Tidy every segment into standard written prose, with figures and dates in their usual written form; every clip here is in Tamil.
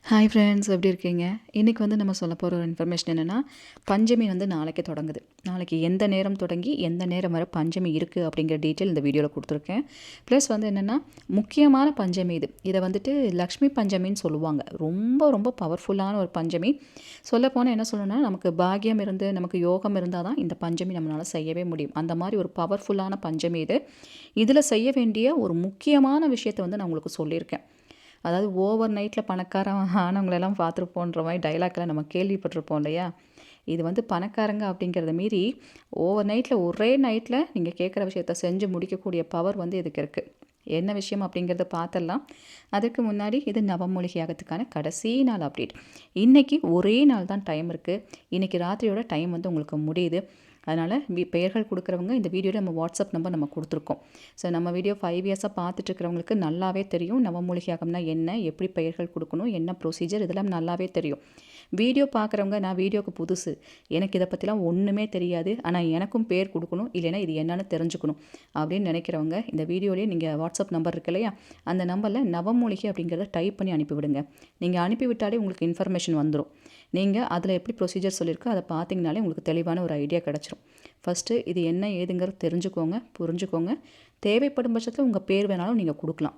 ஹாய் ஃப்ரெண்ட்ஸ், எப்படி இருக்கீங்க? இன்றைக்கி வந்து நம்ம சொல்ல போகிற ஒரு இன்ஃபர்மேஷன் என்னென்னா, பஞ்சமி வந்து நாளைக்கு தொடங்குது. நாளைக்கு எந்த நேரம் தொடங்கி எந்த நேரம் வரை பஞ்சமி இருக்குது அப்படிங்கிற டீட்டெயில் இந்த வீடியோவில் கொடுத்துருக்கேன். ப்ளஸ் வந்து என்னென்னா, முக்கியமான பஞ்சமி இது. இதை வந்துட்டு லக்ஷ்மி பஞ்சமின்னு சொல்லுவாங்க. ரொம்ப ரொம்ப பவர்ஃபுல்லான ஒரு பஞ்சமி. சொல்லப்போனால் என்ன சொல்லணும்னா, நமக்கு பாக்கியம் இருந்து நமக்கு யோகம் இருந்தால் தான் இந்த பஞ்சமி நம்மளால் செய்யவே முடியும். அந்த மாதிரி ஒரு பவர்ஃபுல்லான பஞ்சமி இது. இதில் செய்ய வேண்டிய ஒரு முக்கியமான விஷயத்தை வந்து நான் உங்களுக்கு சொல்லியிருக்கேன். அதாவது ஓவர் நைட்டில் பணக்காரன் ஆனவங்களெல்லாம் பார்த்துருப்போன்ற மாதிரி டைலாக்லாம் நம்ம கேள்விப்பட்டிருப்போம் இல்லையா? இது வந்து பணக்காரங்க அப்படிங்கிறத மீறி ஓவர் நைட்டில் ஒரே நைட்டில் நீங்கள் கேட்குற விஷயத்த செஞ்சு முடிக்கக்கூடிய பவர் வந்து இதுக்கு இருக்குது. என்ன விஷயம் அப்படிங்கிறத பார்த்துடலாம். அதுக்கு முன்னாடி இது நவமூலிகை யாகத்துக்கான கடைசி நாள் அப்டேட். இன்றைக்கி ஒரே நாள் தான் டைம் இருக்குது. இன்றைக்கி ராத்திரியோட டைம் வந்து உங்களுக்கு முடியுது. அதனால் பெயர்கள் கொடுக்குறவங்க இந்த வீடியோவில் நம்ம வாட்ஸ்அப் நம்பர் நம்ம கொடுத்துருக்கோம். ஸோ நம்ம வீடியோ 5 இயர்ஸாக பார்த்துட்ருக்கிறவங்களுக்கு நல்லாவே தெரியும் நவமூலிகை யாகம்னா என்ன, எப்படி பெயர்கள் கொடுக்கணும், என்ன ப்ரொசீஜர், இதெல்லாம் நல்லாவே தெரியும். வீடியோ பார்க்குறவங்க நான் வீடியோக்கு புதுசு, எனக்கு இதை பற்றிலாம் ஒன்றுமே தெரியாது, ஆனால் எனக்கும் பேர் கொடுக்கணும், இல்லைன்னா இது என்னென்னு தெரிஞ்சுக்கணும் அப்படின்னு நினைக்கிறவங்க இந்த வீடியோலேயே நீங்கள் வாட்ஸ்அப் நம்பர் இருக்கு இல்லையா, அந்த நம்பரில் நவமூலிகை அப்படிங்கிறத டைப் பண்ணி அனுப்பிவிடுங்க. நீங்கள் அனுப்பிவிட்டாலே உங்களுக்கு இன்ஃபர்மேஷன் வந்துடும். நீங்கள் அதில் எப்படி ப்ரொசீஜர் சொல்லியிருக்கோ அதை பார்த்தீங்கனாலே உங்களுக்கு தெளிவான ஒரு ஐடியா கிடச்சிரும். ஃபஸ்ட்டு இது என்ன ஏதுங்கிறது தெரிஞ்சுக்கோங்க, புரிஞ்சுக்கோங்க. தேவைப்படும் பட்சத்தில் உங்கள் பேர் வேணாலும் நீங்கள் கொடுக்கலாம்.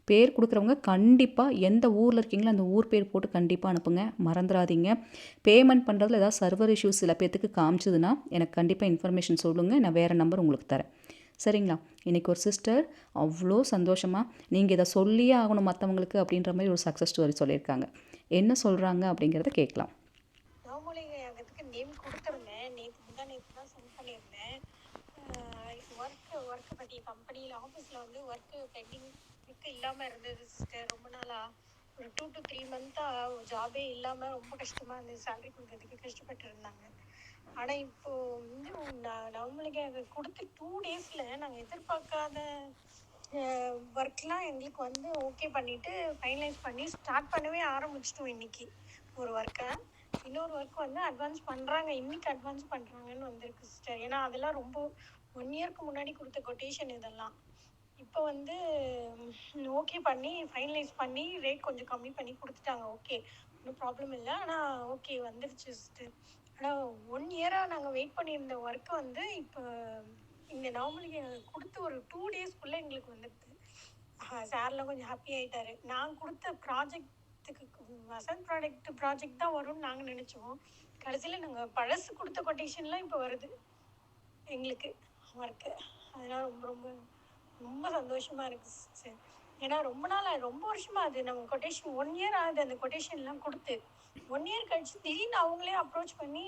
பேர் கொடுக்குறவங்க கண்டிப்பாக எந்த ஊரில் இருக்கீங்களோ அந்த ஊர் பேர் போட்டு கண்டிப்பாக அனுப்புங்க, மறந்துடாதீங்க. பேமெண்ட் பண்ணுறதுல ஏதாவது சர்வர் இஷ்யூஸ் சில பேர்த்துக்கு காமிச்சதுன்னா எனக்கு கண்டிப்பாக இன்ஃபர்மேஷன் சொல்லுங்கள், நான் வேறு நம்பர் உங்களுக்கு தரேன். சரிங்களா? இன்றைக்கி ஒரு சிஸ்டர் அவ்வளோ சந்தோஷமாக நீங்கள் இதை சொல்லியே ஆகணும் மற்றவங்களுக்கு அப்படின்ற மாதிரி ஒரு சக்ஸஸ் ஸ்டோரி சொல்லியிருக்காங்க. என்ன சொல்கிறாங்க அப்படிங்கிறத கேட்கலாம். நவமூலிகை யாகத்துக்கு நேம் கொடுத்துருந்தேன். நேற்று தான் சென்ட் பண்ணியிருந்தேன். ஒர்க்கு பற்றி கம்பெனியில் ஆஃபீஸில் வந்து ஒர்க்கு பெண்டிங் இல்லாமல் இருந்தது சிஸ்டர். ரொம்ப நாளாக ஒரு 2 to 3 மந்த்தாக ஜாபே இல்லாமல் ரொம்ப கஷ்டமாக இருந்தது. சேலரி கொடுக்கறதுக்கு கஷ்டப்பட்டு இருந்தாங்க. ஆனால் இப்போது வந்து நவமூலிகை கொடுத்து 2 டேஸில் நாங்கள் எதிர்பார்க்காத ஒர்க்லாம் எங்களுக்கு வந்து ஓகே பண்ணிவிட்டு ஃபைனலைஸ் பண்ணி ஸ்டார்ட் பண்ணவே ஆரம்பிச்சிட்டோம். இன்றைக்கி ஒரு ஒர்க்கை, இன்னொரு ஒர்க் வந்து அட்வான்ஸ் பண்ணுறாங்க. இன்றைக்கி அட்வான்ஸ் பண்ணுறாங்கன்னு வந்திருக்கு சிஸ்டர். ஏன்னா அதெல்லாம் ரொம்ப 1 இயர்க்கு முன்னாடி கொடுத்த கொட்டேஷன் இதெல்லாம். இப்போ வந்து ஓகே பண்ணி ஃபைனலைஸ் பண்ணி ரேட் கொஞ்சம் கம்மி பண்ணி கொடுத்துட்டாங்க. ஓகே, ஒன்றும் ப்ராப்ளம் இல்லை. ஆனால் ஓகே வந்துருச்சு சிஸ்டர். ஆனால் 1 இயராக நாங்கள் வெயிட் பண்ணியிருந்த ஒர்க்கு வந்து இப்போ இந்த நவமூலிகை கொடுத்து ஒரு 2 டேஸ்க்குள்ளே எங்களுக்கு வந்துடுது. சார்லாம் கொஞ்சம் ஹாப்பி ஆகிட்டாரு. நான் கொடுத்த ப்ராஜெக்ட்டுக்கு வசந்த் ப்ராஜெக்ட் தான் வரும்னு நாங்கள் நினச்சோம். கடைசியில் நாங்கள் பழசு கொடுத்த கொட்டேஷன்லாம் இப்போ வருது எங்களுக்கு ஒர்க்கு. அதெல்லாம் ரொம்ப ரொம்ப ரொம்ப சந்தோஷமாக இருக்குது சார். ஏன்னா ரொம்ப வருஷமாக அது நம்ம கொட்டேஷன் 1 இயர் ஆகுது அந்த கொட்டேஷன்லாம் கொடுத்து. 1 இயர் கழிச்சு திடீர்னு அவங்களே அப்ரோச் பண்ணி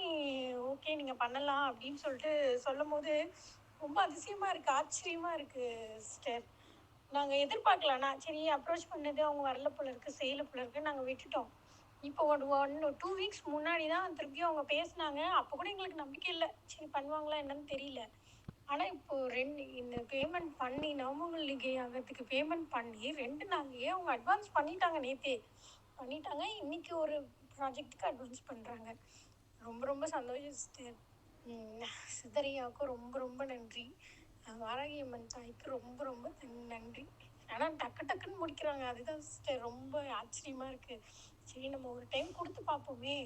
ஓகே நீங்கள் பண்ணலாம் அப்படின்னு சொல்லிட்டு சொல்லும் போது ரொம்ப அதிசயமாக இருக்குது, ஆச்சரியமாக இருக்குது சிஸ்டர். நாங்கள் எதிர்பார்க்கலாம்னா சரி அப்ரோச் பண்ணது அவங்க வரல போல இருக்குது, செய்யலை போல இருக்குது, நாங்கள் விட்டுட்டோம். இப்போ 2 வீக்ஸ் முன்னாடி தான் திருப்பியும் அவங்க பேசினாங்க. அப்போ கூட எங்களுக்கு நம்பிக்கை இல்லை, சரி பண்ணுவாங்களா என்னன்னு தெரியல. ஆனால் இப்போது இந்த பேமெண்ட் பண்ணி நவமூலிகை யாகத்துக்கு பேமெண்ட் பண்ணி 2 நாள்லேயே அவங்க அட்வான்ஸ் பண்ணிட்டாங்க. நேற்றே பண்ணிட்டாங்க. இன்றைக்கி ஒரு ப்ராஜெக்ட்டுக்கு அட்வான்ஸ் பண்ணுறாங்க. ரொம்ப ரொம்ப சந்தோஷம் சிஸ்டர். சிதறியாவுக்கும் ரொம்ப ரொம்ப நன்றி. வாராகியம்மன் தாய்க்கு ரொம்ப ரொம்ப நன்றி. ஆனால் டக்குன்னு முடிக்கிறாங்க, அதுதான் சிஸ்டர் ரொம்ப ஆச்சரியமாக இருக்குது. சரி நம்ம ஒரு டைம் கொடுத்து பார்ப்போமே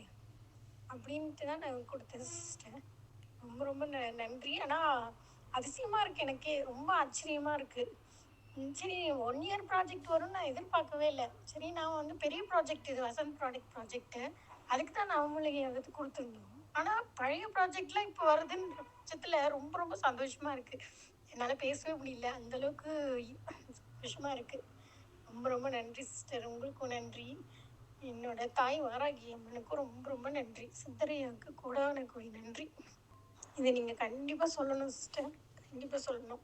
அப்படின்ட்டு தான் நான் கொடுத்தேன் சிஸ்டர். ரொம்ப ரொம்ப நன்றி. ஆனால் அதிசயமாக இருக்குது, எனக்கே ரொம்ப ஆச்சரியமாக இருக்குது. சரி 1 இயர் ப்ராஜெக்ட் வரும்னு நான் எதிர்பார்க்கவே இல்லை. சரி நான் வந்து பெரிய ப்ராஜெக்ட், இது வசந்த் ப்ராஜெக்ட்டு, அதுக்கு தான் நவமூலிகை யாகத்துக்கு கொடுத்துருந்தோம். ஆனால் பழைய ப்ராஜெக்ட்லாம் இப்போ வருதுன்ற பட்சத்தில் ரொம்ப ரொம்ப சந்தோஷமாக இருக்குது. என்னால் பேசவே முடியல, அந்தளவுக்கு சந்தோஷமாக இருக்குது. ரொம்ப ரொம்ப நன்றி சிஸ்டர். உங்களுக்கும் நன்றி. என்னோட தாய் வாராகி அம்மனுக்கும் ரொம்ப ரொம்ப நன்றி. சித்தரையாவுக்கு கோடான கோடி நன்றி. இதை நீங்கள் கண்டிப்பாக சொல்லணும் சிஸ்டர், கண்டிப்பாக சொல்லணும்.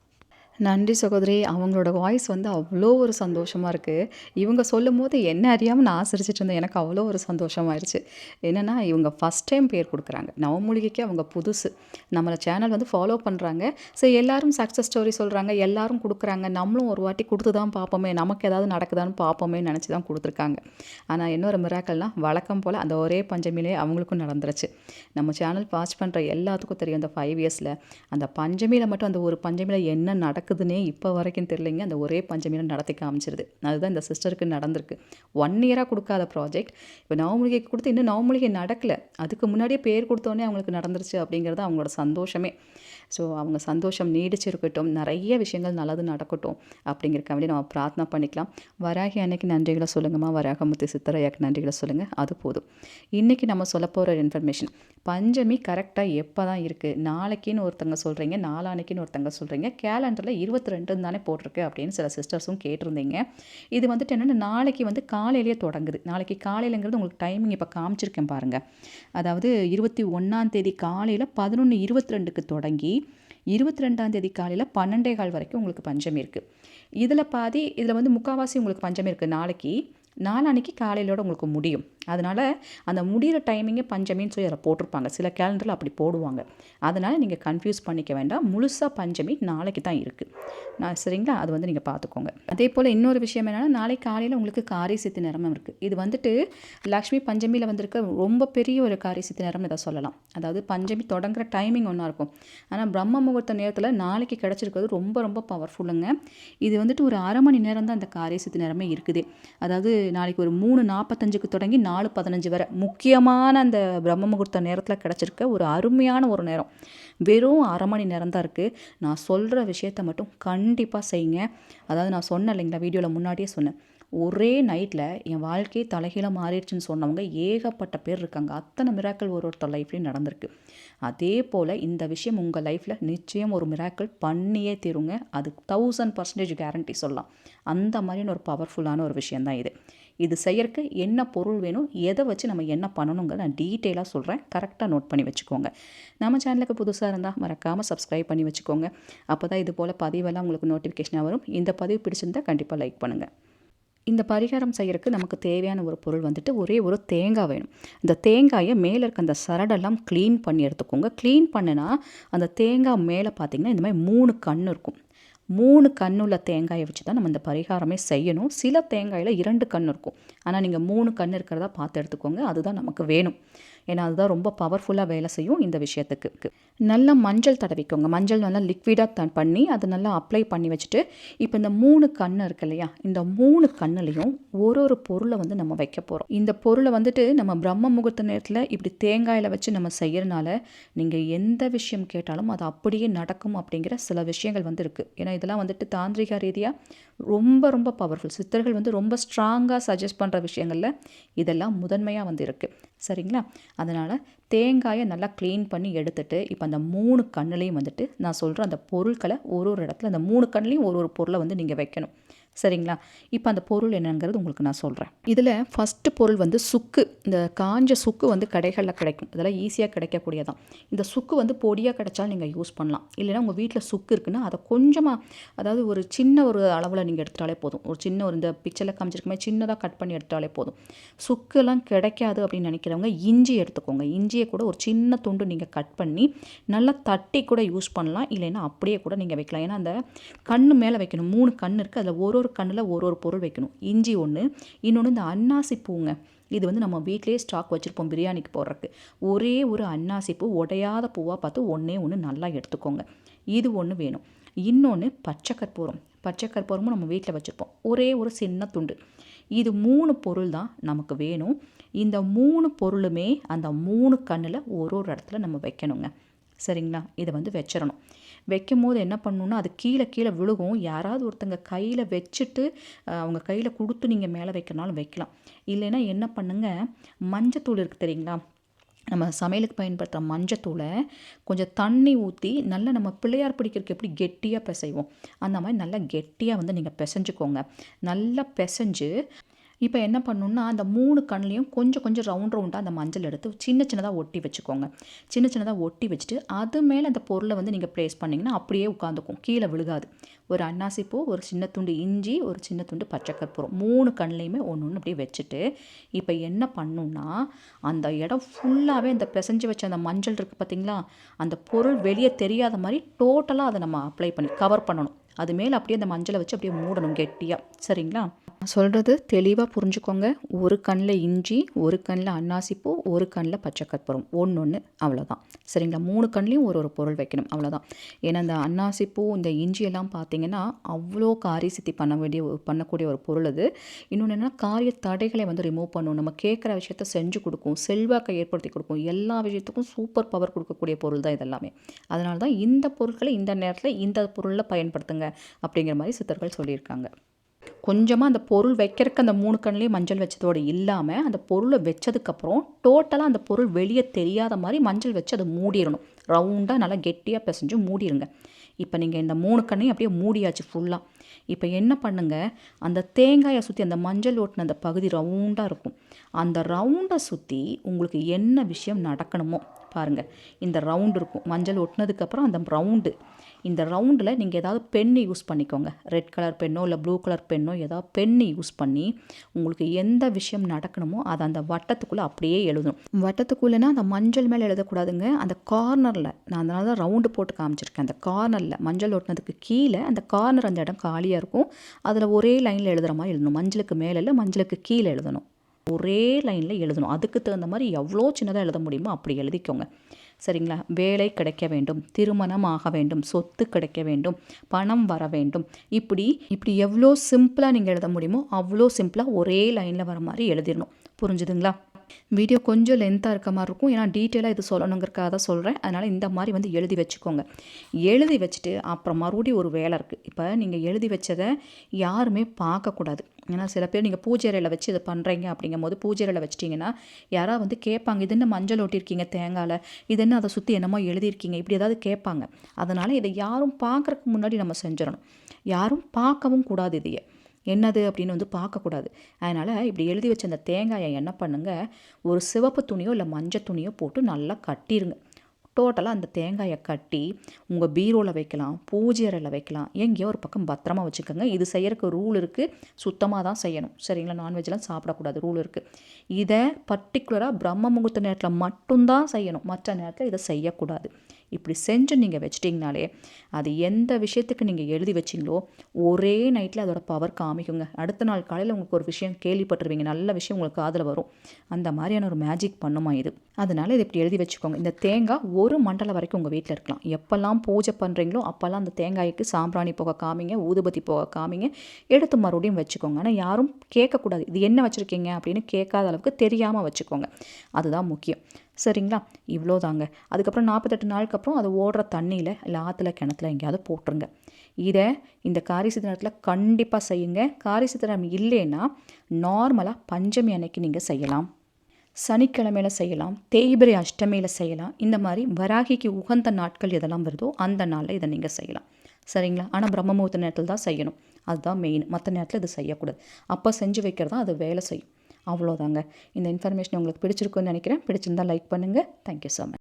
நன்றி சகோதரி. அவங்களோட வாய்ஸ் வந்து அவ்வளோ ஒரு சந்தோஷமாக இருக்குது. இவங்க சொல்லும்போது என்ன அறியாமல் நான் சிரிச்சிட்டு இருந்தேன். எனக்கு அவ்வளோ ஒரு சந்தோஷமாயிருச்சு. என்னென்னா இவங்க ஃபஸ்ட் டைம் பேர் கொடுக்குறாங்க. நவமூலிகைக்கு அவங்க புதுசு. நம்மளை சேனல் வந்து ஃபாலோ பண்ணுறாங்க. ஸோ எல்லோரும் சக்ஸஸ் ஸ்டோரி சொல்கிறாங்க, எல்லோரும் கொடுக்குறாங்க. நம்மளும் ஒரு வாட்டி கொடுத்து தான் பார்ப்போமே, நமக்கு ஏதாவது நடக்குதான்னு பார்ப்போமே நினச்சி தான் கொடுத்துருக்காங்க. ஆனால் இன்னொரு மிராக்கல்னால் வழக்கம் போல் அந்த ஒரே பஞ்சமிலே அவங்களுக்கும் நடந்துருச்சு. நம்ம சேனல் வாட்ச் பண்ணுற எல்லாத்துக்கும் தெரியும், அந்த 5 இயர்ஸில் அந்த பஞ்சமியில் மட்டும் அந்த ஒரு பஞ்சமியில் என்ன நடக்குது நடக்குதுன்னே இப்போ வரைக்கும் தெரியலைங்க. அந்த ஒரே பஞ்சமியில நடத்தி காமிச்சிருது. அதுதான் இந்த சிஸ்டருக்கு நடந்திருக்கு. 1 இயரா குடுக்காத ப்ராஜெக்ட் இப்போ நவமூலிகை குடுத்து இன்னும் நவமூலிகை நடக்கல. அதுக்கு முன்னாடியே பேர் குடுத்தோனே அவங்களுக்கு நடந்துருச்சு அப்படிங்கிறது அவங்களோட சந்தோஷமே. ஸோ அவங்க சந்தோஷம் நீடிச்சிருக்கட்டும். நிறைய விஷயங்கள் நல்லது நடக்கட்டும் அப்படிங்கிறக்காக வேண்டி நம்ம பிரார்த்தனை பண்ணிக்கலாம். வராகி அன்னைக்கு நன்றிகளை சொல்லுங்கம்மா. வராகமூர்த்தி சித்தரையாக்கு நன்றிகளை சொல்லுங்கள். அது போதும். இன்றைக்கி நம்ம சொல்ல போகிற இன்ஃபர்மேஷன் பஞ்சமி கரெக்டாக எப்போ தான் இருக்குது. நாளைக்குன்னு ஒருத்தங்க சொல்கிறீங்க, நாளான்னைக்குன்னு ஒருத்தங்க சொல்கிறீங்க. கேலண்டரில் 22 தானே போட்டிருக்கு அப்படின்னு சில சிஸ்டர்ஸும் கேட்டிருந்தீங்க. இது வந்துட்டு என்னென்னா நாளைக்கு வந்து காலையிலேயே தொடங்குது. நாளைக்கு காலையிலங்கிறது உங்களுக்கு டைமிங் இப்போ காமிச்சிருக்கேன் பாருங்கள். அதாவது 21ஆம் தேதி காலையில் 11:22க்கு தொடங்கி 22ஆம் தேதி காலையில் 12:15 வரைக்கும் உங்களுக்கு பஞ்சமி இருக்குது. இதில் பாதி இதில் வந்து முக்கால்வாசி உங்களுக்கு பஞ்சமி இருக்குது. நாளான்னைக்கு காலையிலோட உங்களுக்கு முடியும். அதனால் அந்த முடிகிற டைமிங்கே பஞ்சமின்னு சொல்லி அதில் போட்டிருப்பாங்க. சில கேலண்டரில் அப்படி போடுவாங்க. அதனால் நீங்கள் கன்ஃபியூஸ் பண்ணிக்க வேண்டாம். முழுசாக பஞ்சமி நாளைக்கு தான் இருக்குது. சரிங்களா? அது வந்து நீங்கள் பார்த்துக்கோங்க. அதே போல் இன்னொரு விஷயம் என்னென்னா நாளைக்கு காலையில் உங்களுக்கு காரிய சித்தி நேரமும் இருக்குது. இது வந்துட்டு லக்ஷ்மி பஞ்சமியில் வந்திருக்க ரொம்ப பெரிய ஒரு காரிய சித்தி நேரம்னு இதை சொல்லலாம். அதாவது பஞ்சமி தொடங்குற டைமிங் ஒன்றா இருக்கும். ஆனால் பிரம்ம முகூர்த்த நேரத்தில் நாளைக்கு கிடச்சிருக்கிறது ரொம்ப ரொம்ப பவர்ஃபுல்லுங்க. இது வந்துட்டு ஒரு அரை மணி நேரம் தான் இந்த காரிய சித்தி நேரமே இருக்குது. அதாவது நாளைக்கு ஒரு 3:45க்கு தொடங்கி 4:15 வரை முக்கியமான அந்த பிரம்ம முகூர்த்த நேரத்தில் கிடச்சிருக்க ஒரு அருமையான ஒரு நேரம். வெறும் அரை மணி நேரம் தான் இருக்குது. நான் சொல்கிற விஷயத்த மட்டும் கண்டிப்பாக செய்யுங்க. அதாவது நான் சொன்னேன் இல்லைங்களா, வீடியோவில் முன்னாடியே சொன்னேன். ஒரே நைட்டில் என் வாழ்க்கையை தலைகீழாக மாறிடுச்சுன்னு சொன்னவங்க ஏகப்பட்ட பேர் இருக்காங்க. அத்தனை மிராக்கள் ஒருத்தர் லைஃப்லேயும் நடந்திருக்கு. அதே போல் இந்த விஷயம் உங்கள் லைஃப்பில் நிச்சயம் ஒரு மிராக்கள் பண்ணியே தீருங்க. அது 1000% கேரண்டி சொல்லலாம். அந்த மாதிரியான ஒரு பவர்ஃபுல்லான ஒரு விஷயந்தான் இது. இது செய்யறதுக்கு என்ன பொருள் வேணும், எதை வச்சு நம்ம என்ன பண்ணணுங்கிறத நான் டீட்டெயிலாக சொல்கிறேன். கரெக்டாக நோட் பண்ணி வச்சுக்கோங்க. நம்ம சேனலுக்கு புதுசாக இருந்தால் மறக்காமல் சப்ஸ்கிரைப் பண்ணி வச்சுக்கோங்க. அப்போ தான் இது போல் பதிவெல்லாம் உங்களுக்கு நோட்டிஃபிகேஷனாக வரும். இந்த பதிவு பிடிச்சிருந்தால் கண்டிப்பாக லைக் பண்ணுங்கள். இந்த பரிகாரம் செய்யறதுக்கு நமக்கு தேவையான ஒரு பொருள் வந்துட்டு ஒரே ஒரு தேங்காய் வேணும். இந்த தேங்காயை மேலே இருக்க அந்த சரடெல்லாம் க்ளீன் பண்ணி எடுத்துக்கோங்க. க்ளீன் பண்ணுனா அந்த தேங்காய் மேலே பார்த்தீங்கன்னா இந்த மாதிரி 3 கண் இருக்கும். 3 கண்ணுள்ள தேங்காயை வச்சு தான் நம்ம இந்த பரிகாரமே செய்யணும். சில தேங்காயில் 2 கண் இருக்கும். ஆனால் நீங்கள் 3 கண் இருக்கிறதா பார்த்து எடுத்துக்கோங்க. அதுதான் நமக்கு வேணும். ஏன்னா அதுதான் ரொம்ப பவர்ஃபுல்லாக வேலை செய்யும் இந்த விஷயத்துக்கு. நல்லா மஞ்சள் தடவிக்கோங்க. மஞ்சள் நல்லா லிக்விடாக பண்ணி அதை நல்லா அப்ளை பண்ணி வச்சுட்டு இப்போ இந்த 3 கண் இருக்கு இல்லையா, இந்த 3 கண்ணுலையும் ஒரு பொருளை வந்து நம்ம வைக்க போகிறோம். இந்த பொருளை வந்துட்டு நம்ம பிரம்ம முகூர்த்த நேரத்தில் இப்படி தேங்காயில் வச்சு நம்ம செய்யறதுனால நீங்கள் எந்த விஷயம் கேட்டாலும் அது அப்படியே நடக்கும் அப்படிங்கிற சில விஷயங்கள் வந்து இருக்குது. ஏன்னா இதெல்லாம் வந்துட்டு தாந்திரிக ரீதியாக ரொம்ப ரொம்ப பவர்ஃபுல். சித்தர்கள் வந்து ரொம்ப ஸ்ட்ராங்காக சஜஸ்ட் பண்ணுற விஷயங்களில் இதெல்லாம் முதன்மையாக வந்து இருக்குது. சரிங்களா? அதனால் தேங்காயை நல்லா க்ளீன் பண்ணி எடுத்துட்டு இப்போ அந்த 3 கண்ணுலையும் வந்துட்டு நான் சொல்கிற அந்த பொருட்களை ஒரு இடத்துல அந்த 3 கண்ணுலையும் ஒரு பொருளை வந்து நீங்கள் வைக்கணும். சரிங்களா? இப்போ அந்த பொருள் என்னங்கிறது உங்களுக்கு நான் சொல்கிறேன். இதில் ஃபஸ்ட்டு பொருள் வந்து சுக்கு. இந்த காஞ்ச சுக்கு வந்து கடைகளில் கிடைக்கும். இதெல்லாம் ஈஸியாக கிடைக்கக்கூடியதான். இந்த சுக்கு வந்து பொடியாக கிடைச்சாலும் நீங்கள் யூஸ் பண்ணலாம். இல்லைன்னா உங்கள் வீட்டில் சுக்கு இருக்குன்னா அதை கொஞ்சமாக, அதாவது ஒரு சின்ன ஒரு அளவில் நீங்கள் எடுத்துட்டாலே போதும். ஒரு சின்ன ஒரு இந்த பிக்சரில் காமிச்சிருக்குமே சின்னதாக கட் பண்ணி எடுத்தாலே போதும். சுக்குலாம் கிடைக்காது அப்படின்னு நினைக்கிறவங்க இஞ்சி எடுத்துக்கோங்க. இஞ்சியை கூட ஒரு சின்ன துண்டு நீங்கள் கட் பண்ணி நல்லா தட்டி கூட யூஸ் பண்ணலாம். இல்லைன்னா அப்படியே கூட நீங்கள் வைக்கலாம். ஏன்னா அந்த கண்ணு மேலே வைக்கணும். 3 கண் இருக்குது. அதில் ஒரு கண்ணில் ஒரு பொருள் வைக்கணும். இஞ்சி ஒன்று, இன்னொன்று இந்த அன்னாசி பூங்க. இது வந்து நம்ம வீட்டிலேயே ஸ்டாக் வச்சுருப்போம் பிரியாணிக்கு போடுறதுக்கு. ஒரே ஒரு அன்னாசி பூ உடையாத பூவாக பார்த்து ஒன்று நல்லா எடுத்துக்கோங்க. இது ஒன்று வேணும். இன்னொன்று பச்சை கற்பூரம். பச்சை கற்பூரமும் நம்ம வீட்டில் வச்சுருப்போம். ஒரே ஒரு சின்ன துண்டு. இது 3 பொருள் தான் நமக்கு வேணும். இந்த 3 பொருளுமே அந்த 3 கண்ணில் ஒரு இடத்துல நம்ம வைக்கணுங்க. சரிங்களா? இதை வந்து வச்சிடணும். வைக்கும் போது என்ன பண்ணணுன்னா அது கீழே விழுகும். யாராவது ஒருத்தங்க கையில் வச்சுட்டு அவங்க கையில் கொடுத்து நீங்கள் மேலே வைக்கிறனாலும் வைக்கலாம். இல்லைன்னா என்ன பண்ணுங்க, மஞ்சத்தூள் இருக்குது தெரியுங்களா, நம்ம சமையலுக்கு பயன்படுத்துகிற மஞ்சத்தூளை கொஞ்சம் தண்ணி ஊற்றி நல்லா நம்ம பிள்ளையார் பிடிக்கிறதுக்கு எப்படி கெட்டியாக பிசைவோம் அந்த மாதிரி நல்லா கெட்டியாக வந்து நீங்கள் பிசைஞ்சுக்கோங்க. நல்லா பிசைஞ்சு இப்போ என்ன பண்ணணுன்னா அந்த 3 கண்ணுலையும் கொஞ்சம் ரவுண்டாக அந்த மஞ்சள் எடுத்து சின்னதாக ஒட்டி வச்சுக்கோங்க. சின்னதாக ஒட்டி வச்சுட்டு அது மேலே அந்த பொருளை வந்து நீங்கள் ப்ளேஸ் பண்ணிங்கன்னா அப்படியே உட்காந்துக்கும், கீழே விழுகாது. ஒரு அன்னாசி பூ, ஒரு சின்ன துண்டு இஞ்சி, ஒரு சின்ன துண்டு பச்சை கற்பூரம், 3 கண்ணுலையுமே ஒன்று அப்படியே வச்சுட்டு இப்போ என்ன பண்ணணுன்னா அந்த இடம் ஃபுல்லாகவே இந்த பிசைஞ்சு வச்ச அந்த மஞ்சள் இருக்குது பார்த்தீங்களா, அந்த பொருள் வெளியே தெரியாத மாதிரி டோட்டலாக அதை நம்ம அப்ளை பண்ணி கவர் பண்ணணும். அது மேலே அப்படியே அந்த மஞ்சளை வச்சு அப்படியே மூடணும் கெட்டியாக. சரிங்களா? சொல்கிறது தெளிவாக புரிஞ்சுக்கோங்க. ஒரு கண்ணில் இஞ்சி, ஒரு கண்ணில் அன்னாசிப்பூ, ஒரு கண்ணில் பச்சை கற்பூரம், ஒன்று அவ்வளோதான். சரிங்களா? 3 கண்லேயும் ஒரு ஒரு பொருள் வைக்கணும், அவ்வளோதான். ஏன்னா இந்த அன்னாசிப்பூ, இந்த இஞ்சி எல்லாம் பார்த்தீங்கன்னா அவ்வளோ காரிய சித்தி பண்ணக்கூடிய ஒரு பொருள் அது. இன்னொன்று என்னென்னா காரிய தடைகளை வந்து ரிமூவ் பண்ணும், நம்ம கேட்குற விஷயத்த செஞ்சு கொடுக்கும், செல்வாக்கை ஏற்படுத்தி கொடுக்கும், எல்லா விஷயத்துக்கும் சூப்பர் பவர் கொடுக்கக்கூடிய பொருள் தான் இதெல்லாமே. அதனால தான் இந்த பொருட்களை இந்த நேரத்தில் இந்த பொருளில் பயன்படுத்துங்க அப்படிங்கிற மாதிரி சித்தர்கள் சொல்லியிருக்காங்க. கொஞ்சமாக அந்த பொருள் வைக்கிறதுக்கு அந்த 3 கண்லேயும் மஞ்சள் வச்சதோடு இல்லாமல் அந்த பொருளை வச்சதுக்கப்புறம் டோட்டலாக அந்த பொருள் வெளியே தெரியாத மாதிரி மஞ்சள் வச்சு அதை மூடிடணும். ரவுண்டாக நல்லா கெட்டியாக பிசைஞ்சு மூடிடுங்க. இப்போ நீங்கள் இந்த 3 கண்ணையும் அப்படியே மூடியாச்சு ஃபுல்லாக. இப்போ என்ன பண்ணுங்கள், அந்த தேங்காயை சுற்றி அந்த மஞ்சள் ஓட்டின அந்த பகுதி ரவுண்டாக இருக்கும், அந்த ரவுண்டை சுற்றி உங்களுக்கு என்ன விஷயம் நடக்கணுமோ பாருங்கள். இந்த ரவுண்டு இருக்கும், மஞ்சள் ஒட்டினதுக்கப்புறம் அந்த ரவுண்டு, இந்த ரவுண்டில் நீங்கள் ஏதாவது பென்னு யூஸ் பண்ணிக்கோங்க. ரெட் கலர் பென்னோ இல்லை ப்ளூ கலர் பென்னோ ஏதாவது பென்னு யூஸ் பண்ணி உங்களுக்கு எந்த விஷயம் நடக்கணுமோ அதை அந்த வட்டத்துக்குள்ளே அப்படியே எழுதணும். வட்டத்துக்குள்ளேனா அந்த மஞ்சள் மேலே எழுதக்கூடாதுங்க, அந்த கார்னரில். நான் அதனால தான் ரவுண்டு போட்டு காமிச்சிருக்கேன். அந்த கார்னரில் மஞ்சள் ஒட்டினதுக்கு கீழே அந்த கார்னர், அந்த இடம் காலியாக இருக்கும், அதில் ஒரே லைனில் எழுதுகிற மாதிரி எழுதணும். மஞ்சளுக்கு மேலே இல்லை, மஞ்சளுக்கு கீழே எழுதணும். ஒரே லைனில் எழுதணும். அதுக்கு தகுந்த மாதிரி எவ்வளோ சின்னதாக எழுத முடியுமோ அப்படி எழுதிக்கோங்க. சரிங்களா? வேலை கிடைக்க வேண்டும், திருமணம் ஆக வேண்டும், சொத்து கிடைக்க வேண்டும், பணம் வர வேண்டும், இப்படி எவ்வளோ சிம்பிளாக நீங்கள் எழுத முடியுமோ அவ்வளோ சிம்பிளாக ஒரே லைனில் வர மாதிரி எழுதிடணும். புரிஞ்சுதுங்களா? வீடியோ கொஞ்சம் லென்த்தாக இருக்க மாதிரி இருக்கும், ஏன்னா டீட்டெயிலாக இது சொல்லணுங்கிறக்காக தான் சொல்கிறேன். அதனால் இந்த மாதிரி வந்து எழுதி வச்சுக்கோங்க. எழுதி வச்சுட்டு அப்புறம் மறுபடியும் ஒரு வேலை இருக்குது. இப்போ நீங்கள் எழுதி வச்சதை யாருமே பார்க்கக்கூடாது. ஏன்னா சில பேர் நீங்கள் பூஜை அறையில் வச்சு இதை பண்ணுறீங்க அப்படிங்கும் போது பூஜை அறையில் வச்சிட்டிங்கன்னா யாராவது வந்து கேட்பாங்க, இது என்ன மஞ்சள் ஒட்டியிருக்கீங்க தேங்காயில், இது என்ன அதை சுற்றி என்னமோ எழுதியிருக்கீங்க, இப்படி ஏதாவது கேட்பாங்க. அதனால் இதை யாரும் பார்க்குறதுக்கு முன்னாடி நம்ம செஞ்சிடணும். யாரும் பார்க்கவும் கூடாது, இதையே என்னது அப்படின்னு வந்து பார்க்கக்கூடாது. அதனால் இப்படி எழுதி வச்ச அந்த தேங்காயை என்ன பண்ணுங்கள், ஒரு சிவப்பு துணியோ இல்லை மஞ்சள் துணியோ போட்டு நல்லா கட்டிடுங்க. டோட்டலாக அந்த தேங்காயை கட்டி உங்கள் பீரோவில் வைக்கலாம், பூஜை அறையில் வைக்கலாம், எங்கேயோ ஒரு பக்கம் பத்திரமா வச்சுக்கோங்க. இது செய்யறதுக்கு ரூல் இருக்குது, சுத்தமாக தான் செய்யணும். சரிங்களா? நான்வெஜ்லாம் சாப்பிடக்கூடாது, ரூல் இருக்குது. இதை பர்டிகுலராக பிரம்ம முகூர்த்த நேரத்தில் மட்டும்தான் செய்யணும், மற்ற நேரத்தில் இதை செய்யக்கூடாது. இப்படி செஞ்சு நீங்கள் வச்சிட்டிங்கனாலே அது எந்த விஷயத்துக்கு நீங்கள் எழுதி வச்சிங்களோ ஒரே நைட்டில் அதோட பவர் காமிக்குங்க. அடுத்த நாள் காலையில் உங்களுக்கு ஒரு விஷயம் கேள்விப்பட்டுருவீங்க, நல்ல விஷயம் உங்களுக்கு காதில் வரும். அந்த மாதிரியான ஒரு மேஜிக் பண்ணுமா இது. அதனால் இதை இப்படி எழுதி வச்சுக்கோங்க. இந்த தேங்காய் ஒரு மண்டலம் வரைக்கும் உங்கள் வீட்டில் இருக்கலாம். எப்போல்லாம் பூஜை பண்ணுறீங்களோ அப்போல்லாம் அந்த தேங்காய்க்கு சாம்பிராணி போக காமிங்க, ஊதுபத்தி போக காமிங்க, எடுத்து மறுபடியும் வச்சுக்கோங்க. ஆனால் யாரும் கேட்கக்கூடாது, இது என்ன வச்சுருக்கீங்க அப்படின்னு கேட்காத அளவுக்கு தெரியாமல் வச்சுக்கோங்க. அதுதான் முக்கியம். சரிங்களா? இவ்வளோதாங்க. அதுக்கப்புறம் 48 நாளுக்கு அப்புறம் அது ஓடுற தண்ணியில் இல்லை ஆற்றுல கிணத்துல எங்கேயாவது போட்டுருங்க. இதை இந்த காரிசித்த நேரத்தில் கண்டிப்பாக செய்யுங்க. காரிசித்த நேரம் இல்லைன்னா நார்மலாக பஞ்சமி அன்னைக்கு நீங்கள் செய்யலாம், சனிக்கிழமையில் செய்யலாம், தேய்பிரை அஷ்டமியில் செய்யலாம். இந்த மாதிரி வராகிக்கு உகந்த நாட்கள் எதெல்லாம் வருதோ அந்த நாளில் இதை நீங்கள் செய்யலாம். சரிங்களா? ஆனால் பிரம்ம முகூர்த்த நேரத்தில் தான் செய்யணும், அதுதான் மெயின். மற்ற நேரத்தில் இது செய்யக்கூடாது. அப்போ செஞ்சு வைக்கிறது தான் அது வேலை செய்யும். அவ்வளோதாங்க. இந்த இன்ஃபர்மேஷன் உங்களுக்கு பிடிச்சிருக்குன்னு நினைக்கிறேன். பிடிச்சிருந்தால் லைக் பண்ணுங்கள். Thank you so much.